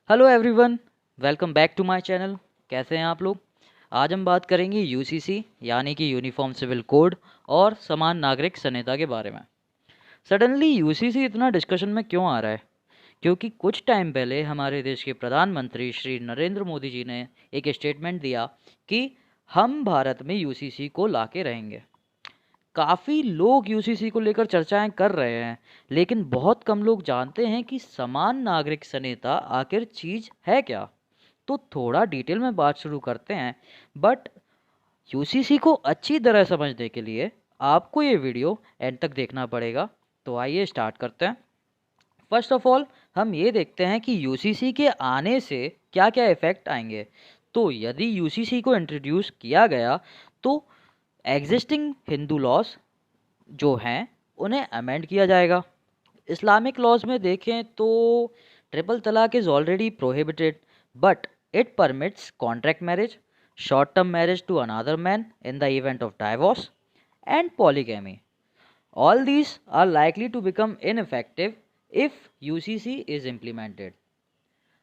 Hello everyone, welcome back to my channel. कैसे हैं आप लोग। आज हम बात करेंगे यूसीसी यानी कि यूनिफॉर्म सिविल कोड और समान नागरिक संहिता के बारे में। सडनली यूसीसी इतना डिस्कशन में क्यों आ रहा है? क्योंकि कुछ टाइम पहले हमारे देश के प्रधानमंत्री श्री नरेंद्र मोदी जी ने एक स्टेटमेंट दिया कि हम भारत में यूसीसी को लाके रहेंगे। काफ़ी लोग यूसीसी को लेकर चर्चाएं कर रहे हैं, लेकिन बहुत कम लोग जानते हैं कि समान नागरिक संहिता आखिर चीज़ है क्या। तो थोड़ा डिटेल में बात शुरू करते हैं, बट यूसीसी को अच्छी तरह समझने के लिए आपको ये वीडियो एंड तक देखना पड़ेगा। तो आइए स्टार्ट करते हैं। फर्स्ट ऑफ ऑल हम ये देखते हैं कि यूसीसी के आने से क्या क्या इफ़ेक्ट आएंगे। तो यदि यूसीसी को इंट्रोड्यूस किया गया तो एग्जिस्टिंग हिंदू लॉज जो हैं उन्हें अमेंड किया जाएगा। इस्लामिक लॉज में देखें तो triple talaq is already prohibited, but it permits contract marriage, short term marriage to another man in the event of divorce and polygamy. All these are likely to become ineffective if UCC is implemented.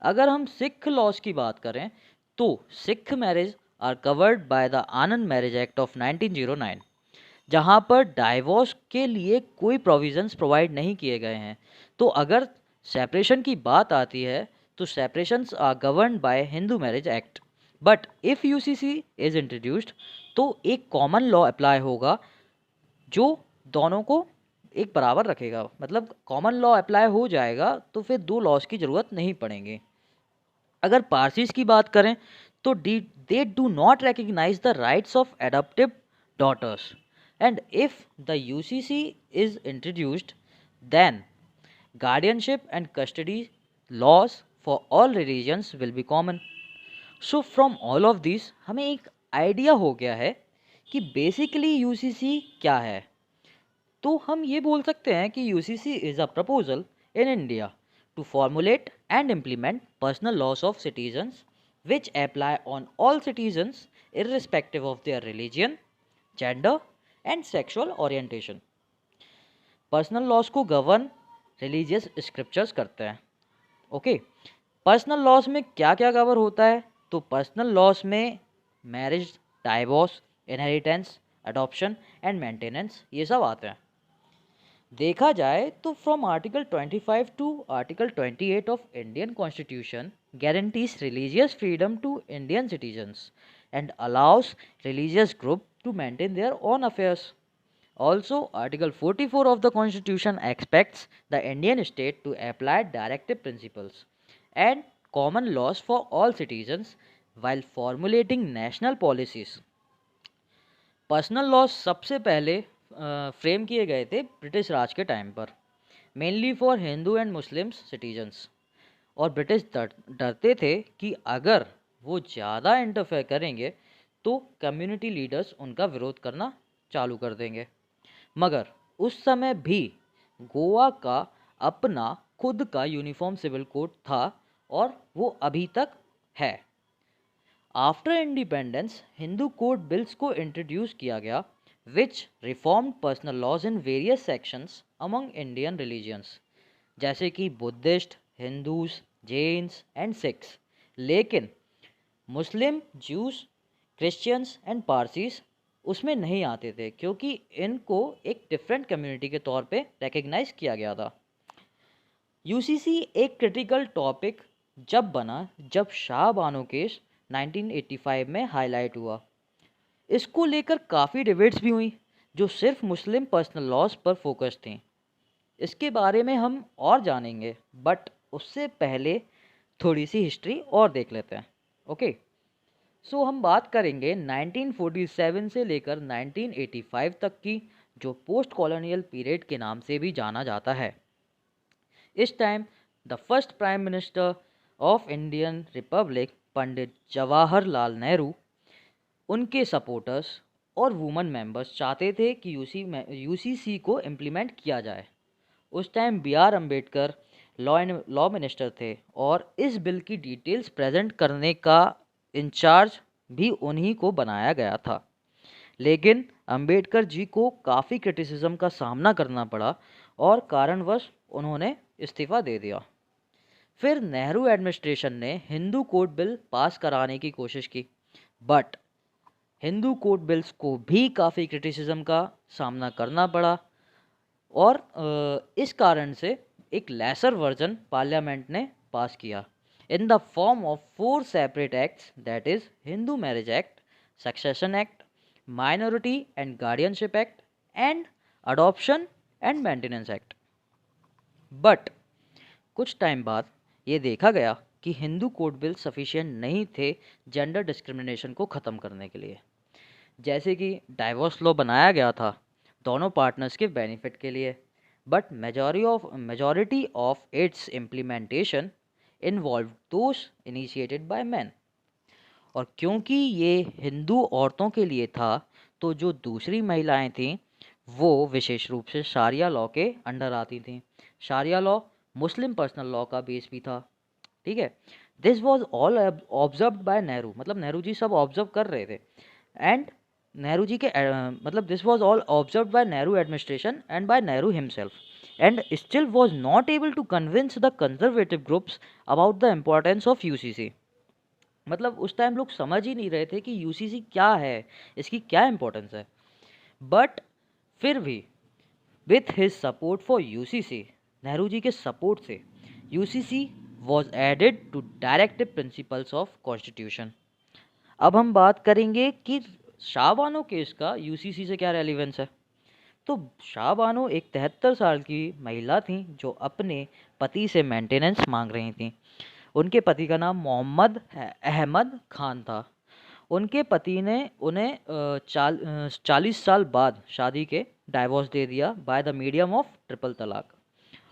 अगर हम Sikh laws की बात करें तो Sikh marriage are covered by the Anand marriage act of 1909, जहां पर divorce के लिए कोई प्रोविजंस प्रोवाइड नहीं किए गए हैं। तो अगर सेपरेशन की बात आती है तो separations are governed by Hindu marriage act. But if UCC is introduced तो एक कॉमन लॉ अप्लाई होगा जो दोनों को एक बराबर रखेगा। मतलब कॉमन लॉ अप्लाई हो जाएगा तो फिर दो लॉज की ज़रूरत नहीं पड़ेगी। अगर पारसीज की बात करें तो they do not recognize the rights of adoptive daughters, and if the UCC is introduced then guardianship and custody laws for all religions will be common. So from all of this हमें एक idea हो गया है कि basically UCC क्या है। तो हम ये बोल सकते हैं कि UCC is a proposal in India to formulate and implement personal laws of citizens which apply on all citizens irrespective of their religion, gender and sexual orientation. Personal laws को गवर्न रिलीजियस स्क्रिप्चर्स करते हैं। Okay, personal laws में क्या क्या cover होता है? तो personal laws में marriage, divorce, inheritance, adoption and maintenance ये सब आते हैं। देखा जाए तो from article 25 to article 28 of Indian constitution guarantees religious freedom to Indian citizens and allows religious group to maintain their own affairs. Also, Article 44 of the Constitution expects the Indian state to apply directive principles and common laws for all citizens while formulating national policies. Personal laws सबसे पहले frame किए गए थे British राज के time पर, mainly for Hindu and Muslims citizens. और British डरते थे कि अगर वो ज़्यादा इंटरफेयर करेंगे तो कम्युनिटी लीडर्स उनका विरोध करना चालू कर देंगे। मगर उस समय भी गोवा का अपना खुद का यूनिफॉर्म सिविल कोड था और वो अभी तक है। After independence Hindu code bills को इंट्रोड्यूस किया गया which reform personal laws in various sections among Indian religions, जैसे कि बुद्धिस्ट, हिंदूज, जैन्स एंड सिख्स। लेकिन Muslim, Jews, Christians and Parsis उसमें नहीं आते थे क्योंकि इनको एक डिफरेंट कम्युनिटी के तौर पे रिकग्नाइज किया गया था। यूसीसी एक क्रिटिकल टॉपिक जब बना जब शाह बानो केस 1985 में हाईलाइट हुआ। इसको लेकर काफ़ी डिबेट्स भी हुई जो सिर्फ मुस्लिम पर्सनल लॉज पर फोकस थी। इसके बारे में हम और जानेंगे, बट उससे पहले थोड़ी सी हिस्ट्री और देख लेते हैं। ओके, सो हम बात करेंगे 1947 से लेकर 1985 तक की, जो पोस्ट कॉलोनियल पीरियड के नाम से भी जाना जाता है। इस time the first prime minister of Indian republic Pandit Jawaharlal Nehru, उनके सपोर्टर्स और वुमेन मेंबर्स चाहते थे कि यूसीसी को इम्प्लीमेंट किया जाए। उस time B R Ambedkar law minister थे और इस बिल की डिटेल्स प्रेजेंट करने का इंचार्ज भी उन्हीं को बनाया गया था। लेकिन अंबेडकर जी को काफ़ी क्रिटिसिज्म का सामना करना पड़ा और कारणवश उन्होंने इस्तीफ़ा दे दिया। फिर नेहरू एडमिनिस्ट्रेशन ने हिंदू कोड बिल पास कराने की कोशिश की, बट हिंदू कोड बिल्स को भी काफ़ी क्रिटिसिज्म का सामना करना पड़ा, और इस कारण से एक लेसर वर्जन पार्लियामेंट ने पास किया in the form of 4 separate acts, that is Hindu marriage act, succession act, minority and guardianship act and adoption and maintenance act. But कुछ टाइम बाद ये देखा गया कि हिंदू कोड बिल सफिशिएंट नहीं थे जेंडर डिस्क्रिमिनेशन को ख़त्म करने के लिए। जैसे कि डाइवोर्स लॉ बनाया गया था दोनों पार्टनर्स के बेनिफिट के लिए, but majority of its implementation involve those initiated by man. और क्योंकि ये हिंदू औरतों के लिए था, तो जो दूसरी महिलाएं थीं वो विशेष रूप से शारिया लॉ के अंडर आती थीं। शारिया लॉ मुस्लिम पर्सनल लॉ का बेस भी था, ठीक है। This was all observed by Nehru, मतलब नेहरू जी सब ऑब्जर्व कर रहे थे, एंड नेहरू जी के मतलब this was all observed by Nehru administration and by Nehru himself, and still was not able to convince the conservative groups about the importance of UCC. मतलब उस time लोग समझ ही नहीं रहे थे कि यूसीसी क्या है, इसकी क्या इम्पोर्टेंस है। बट फिर भी with his support for UCC, Nehru ji के सपोर्ट से UCC was added to directive principles of constitution. अब हम बात करेंगे कि शाह बानो केस का यूसीसी से क्या रेलिवेंस है। तो शाह बानो एक 73 साल की महिला थी जो अपने पति से मेंटेनेंस मांग रही थी। उनके पति का नाम मोहम्मद अहमद खान था। उनके पति ने उन्हें 40 साल बाद शादी के डाइवोर्स दे दिया by the medium of triple तलाक,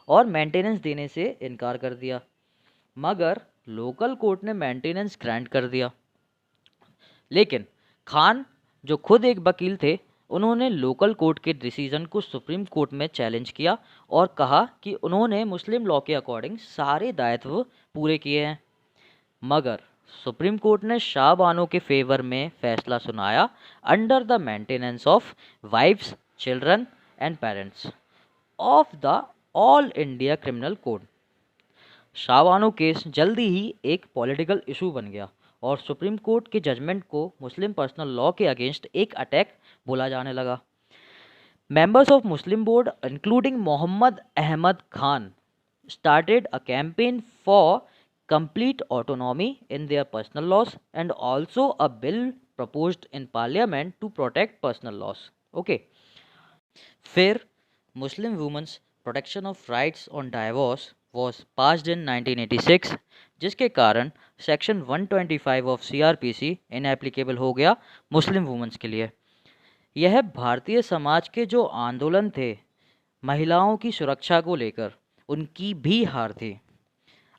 और मेंटेनेंस देने से इनकार कर दिया। मगर लोकल कोर्ट ने मेंटेनेंस ग्रांट कर दिया। लेकिन खान जो खुद एक वकील थे, उन्होंने लोकल कोर्ट के डिसीजन को सुप्रीम कोर्ट में चैलेंज किया और कहा कि उन्होंने मुस्लिम लॉ के अकॉर्डिंग सारे दायित्व पूरे किए हैं। मगर सुप्रीम कोर्ट ने शाह बानो के फेवर में फैसला सुनाया under the maintenance of wifes, children and parents of the all India criminal code. Shah Bano case जल्दी ही एक पॉलिटिकल इशू बन गया और सुप्रीम कोर्ट के जजमेंट को मुस्लिम पर्सनल लॉ के अगेंस्ट एक अटैक बोला जाने लगा। Members of Muslim board, including Muhammad Ahmad Khan, started a campaign for complete autonomy in their personal laws and also a bill proposed in parliament to protect personal laws. Okay. फिर Muslim Women's Protection of Rights on Divorce was passed in 1986, जिसके कारण section 125 of CRPC इनएप्लीकेबल हो गया मुस्लिम women's के लिए। यह भारतीय समाज के जो आंदोलन थे महिलाओं की सुरक्षा को लेकर, उनकी भी हार थी।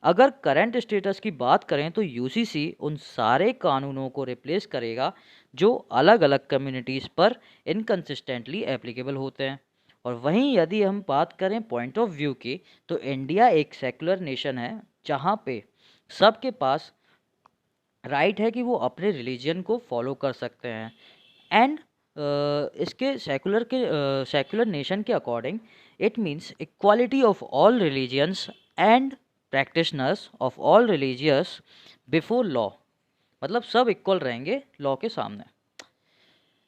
अगर करंट स्टेटस की बात करें तो यूसीसी उन सारे कानूनों को रिप्लेस करेगा जो अलग अलग कम्युनिटीज़ पर इनकन्सिस्टेंटली एप्लीकेबल होते हैं। और वहीं यदि हम बात करें पॉइंट ऑफ व्यू की, तो इंडिया एक सेकुलर नेशन है जहाँ पे सबके पास राइट है कि वो अपने रिलीजन को फॉलो कर सकते हैं। एंड इसके सेकुलर नेशन के according it means equality of all religions and practitioners of all religious before law, मतलब सब इक्वल रहेंगे लॉ के सामने।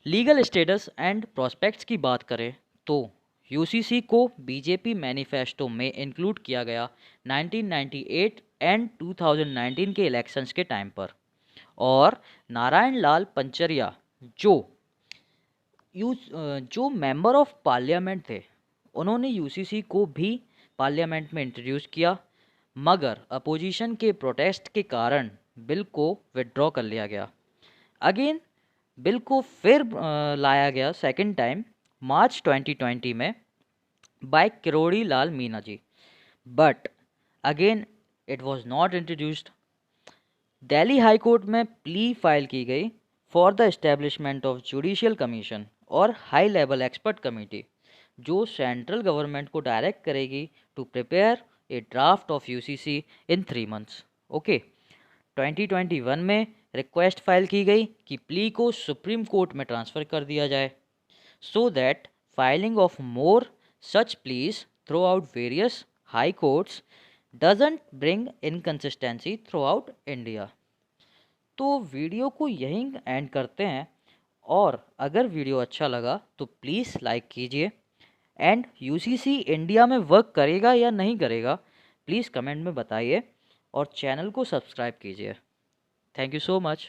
लीगल स्टेटस एंड प्रोस्पेक्ट्स की बात करें तो यूसीसी को बीजेपी मैनिफेस्टो में इंक्लूड किया गया 1998 एंड 2019 के इलेक्शंस के टाइम पर, और नारायण लाल पंचरिया जो मेंबर ऑफ पार्लियामेंट थे, उन्होंने यूसीसी को भी पार्लियामेंट में इंट्रोड्यूस किया। मगर अपोजिशन के प्रोटेस्ट के कारण बिल को विड्रॉ कर लिया गया। अगेन बिल को फिर लाया गया सेकंड टाइम मार्च 2020 में by Kirodi Lal Meena ji, but again it was not introduced. Delhi high court में प्ली फाइल की गई for the establishment of judicial commission और हाई लेवल एक्सपर्ट कमेटी जो सेंट्रल गवर्नमेंट को डायरेक्ट करेगी to prepare a draft of UCC in 3 months. Okay, 2021 में request file की गई कि प्ली को सुप्रीम कोर्ट में ट्रांसफ़र कर दिया जाए so that filing of more such please through out various high courts doesn't bring inconsistency through out India. तो वीडियो को यहीं एंड करते हैं, और अगर वीडियो अच्छा लगा तो प्लीज़ लाइक कीजिए। एंड यूसीसी इंडिया में वर्क करेगा या नहीं करेगा, प्लीज़ कमेंट में बताइए, और चैनल को सब्सक्राइब कीजिए। Thank you so much.